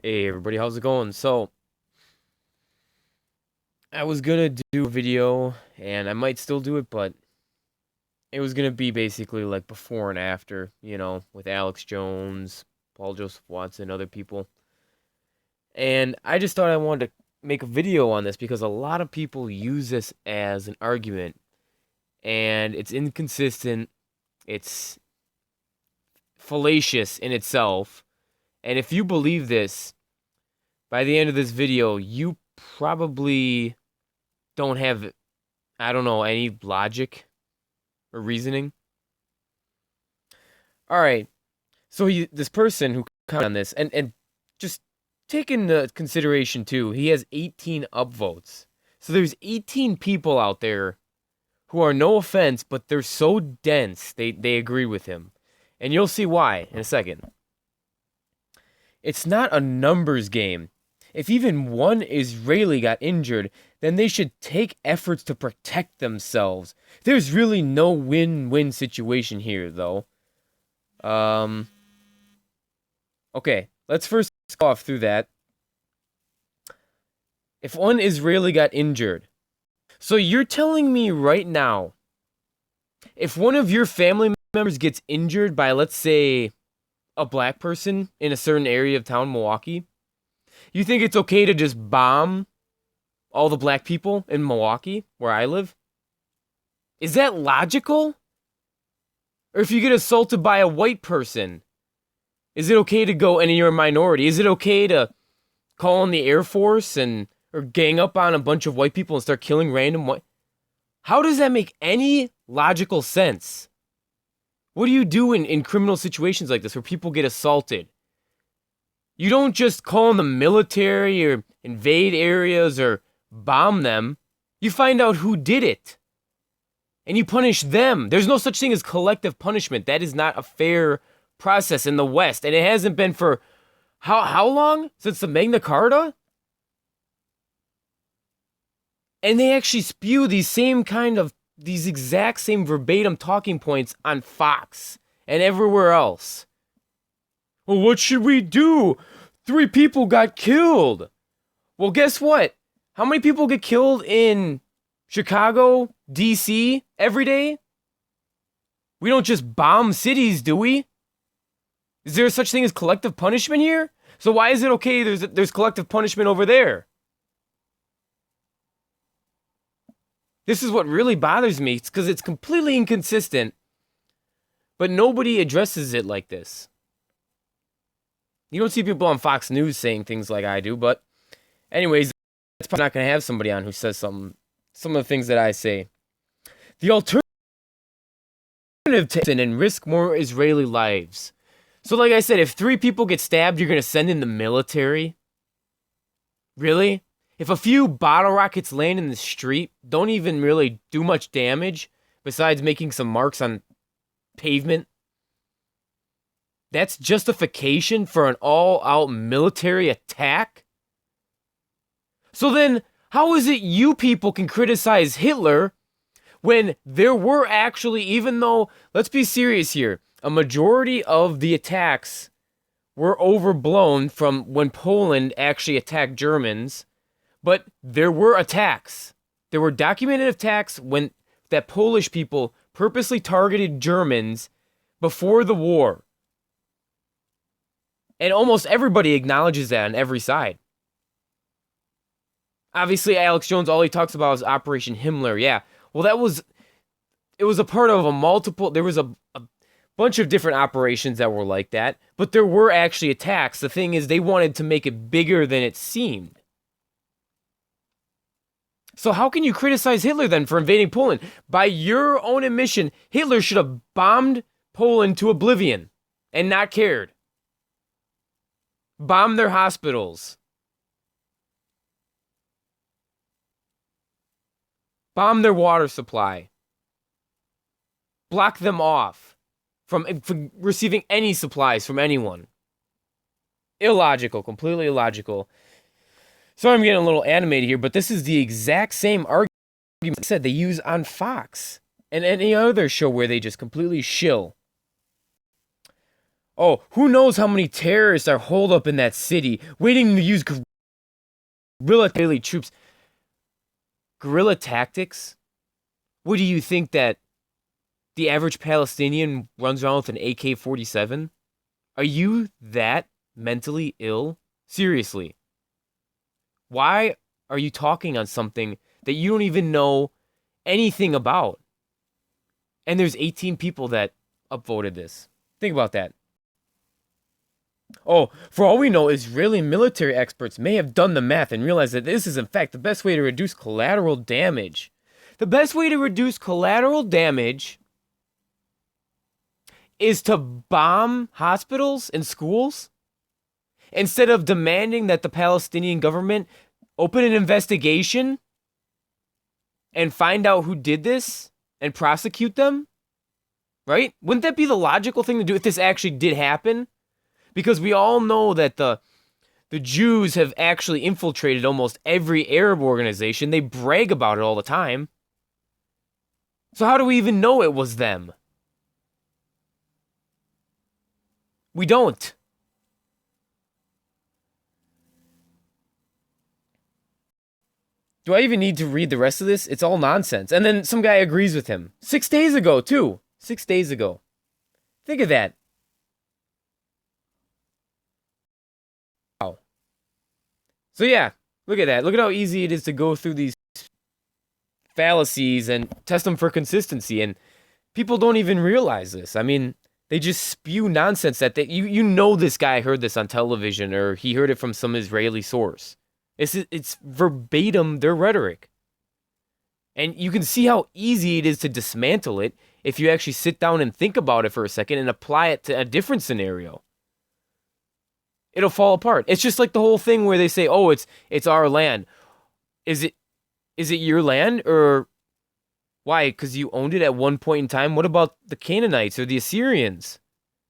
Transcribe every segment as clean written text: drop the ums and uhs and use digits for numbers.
Hey everybody, how's it going? So, I was gonna do a video, and I might still do it, but it was gonna be basically like before and after, with Alex Jones, Paul Joseph Watson, other people. And I just thought I wanted to make a video on this because a lot of people use this as an argument, and it's inconsistent, it's fallacious in itself, and if you believe this, by the end of this video, you probably don't have, I don't know, any logic or reasoning. All right. So this person who commented on this, and just take into consideration too, he has 18 upvotes. So there's 18 people out there who are, no offense, but they're so dense they agree with him. And you'll see why in a second. It's not a numbers game. If even one Israeli got injured, then they should take efforts to protect themselves. There's really no win-win situation here, though. Okay, let's first go off through that. If one Israeli got injured, so you're telling me right now, if one of your family members gets injured by, let's say, a black person in a certain area of town, Milwaukee, you think it's okay to just bomb all the black people in Milwaukee, where I live? Is that logical? Or if you get assaulted by a white person, is it okay to go, and you're a minority, is it okay to call in the Air Force or gang up on a bunch of white people and start killing random white? How does that make any logical sense? What do you do in criminal situations like this where people get assaulted? You don't just call in the military or invade areas or bomb them. You find out who did it. And you punish them. There's no such thing as collective punishment. That is not a fair process in the West. And it hasn't been for how long? Since the Magna Carta? And they actually spew these exact same verbatim talking points on Fox and everywhere else. Well, what should we do? 3 people got killed. Well, guess what? How many people get killed in Chicago, D.C. every day? We don't just bomb cities, do we? Is there such thing as collective punishment here? So why is it okay there's collective punishment over there? This is what really bothers me. It's because it's completely inconsistent, but nobody addresses it like this. You don't see people on Fox News saying things like I do, but anyways, that's probably not going to have somebody on who says some of the things that I say. The alternative to and risk more Israeli lives. So like I said, if 3 people get stabbed, you're going to send in the military? Really? If a few bottle rockets land in the street, don't even really do much damage, besides making some marks on pavement, that's justification for an all-out military attack? So then, how is it you people can criticize Hitler when there were actually, even though, let's be serious here, a majority of the attacks were overblown from when Poland actually attacked Germans, but there were attacks. There were documented attacks that Polish people purposely targeted Germans before the war. And almost everybody acknowledges that on every side. Obviously, Alex Jones, all he talks about is Operation Himmler. Yeah, well, it was a part of there was a bunch of different operations that were like that, but there were actually attacks. The thing is, they wanted to make it bigger than it seemed. So how can you criticize Hitler then for invading Poland? By your own admission, Hitler should have bombed Poland to oblivion and not cared. Bomb their hospitals. Bomb their water supply. Block them off from receiving any supplies from anyone. Illogical, completely illogical. Sorry I'm getting a little animated here, but this is the exact same argument I said they use on Fox and any other show where they just completely shill. Oh, who knows how many terrorists are holed up in that city, waiting to use guerrilla troops. Guerrilla tactics? What do you think that the average Palestinian runs around with an AK-47? Are you that mentally ill? Seriously. Why are you talking on something that you don't even know anything about? And there's 18 people that upvoted this. Think about that. Oh, for all we know, Israeli military experts may have done the math and realized that this is in fact the best way to reduce collateral damage. The best way to reduce collateral damage is to bomb hospitals and schools instead of demanding that the Palestinian government open an investigation and find out who did this and prosecute them. Right? Wouldn't that be the logical thing to do if this actually did happen? Because we all know that the Jews have actually infiltrated almost every Arab organization. They brag about it all the time. So how do we even know it was them? We don't. Do I even need to read the rest of this? It's all nonsense. And then some guy agrees with him. 6 days ago, too. 6 days ago. Think of that. Wow. So yeah, look at that. Look at how easy it is to go through these fallacies and test them for consistency. And people don't even realize this. I mean, they just spew nonsense that you know this guy heard this on television or he heard it from some Israeli source. It's verbatim their rhetoric. And you can see how easy it is to dismantle it if you actually sit down and think about it for a second and apply it to a different scenario. It'll fall apart. It's just like the whole thing where they say, "Oh, it's our land." Is it your land or why? Because you owned it at one point in time. What about the Canaanites or the Assyrians?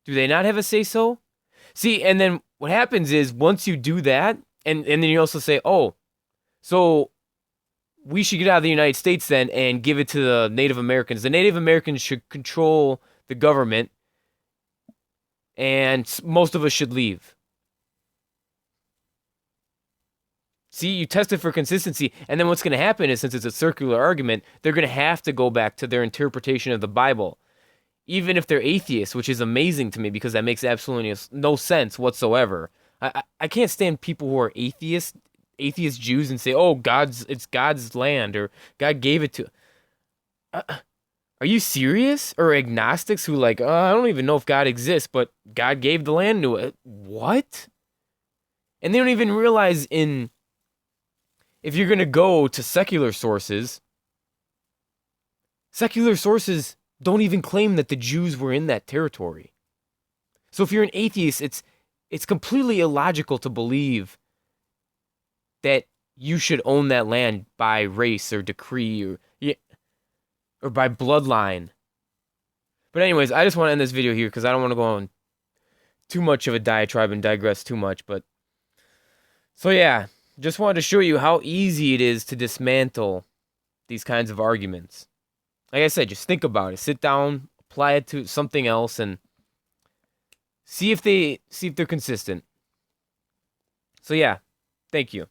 Do they not have a say so? See, and then what happens is once you do that, and then you also say, "Oh, so we should get out of the United States then and give it to the Native Americans. The Native Americans should control the government, and most of us should leave." See, you test it for consistency, and then what's going to happen is, since it's a circular argument, they're going to have to go back to their interpretation of the Bible, even if they're atheists, which is amazing to me because that makes absolutely no sense whatsoever. I can't stand people who are atheist Jews and say, "Oh, it's God's land," or "God gave it to." Are you serious? Or agnostics who like, "I don't even know if God exists, but God gave the land to it." What? And they don't even realize if you're going to go to secular sources don't even claim that the Jews were in that territory. So if you're an atheist, it's completely illogical to believe that you should own that land by race or decree or by bloodline. But anyways, I just want to end this video here because I don't want to go on too much of a diatribe and digress too much. But so yeah, just wanted to show you how easy it is to dismantle these kinds of arguments. Like I said, just think about it. Sit down, apply it to something else, and see if they're consistent. So yeah, thank you.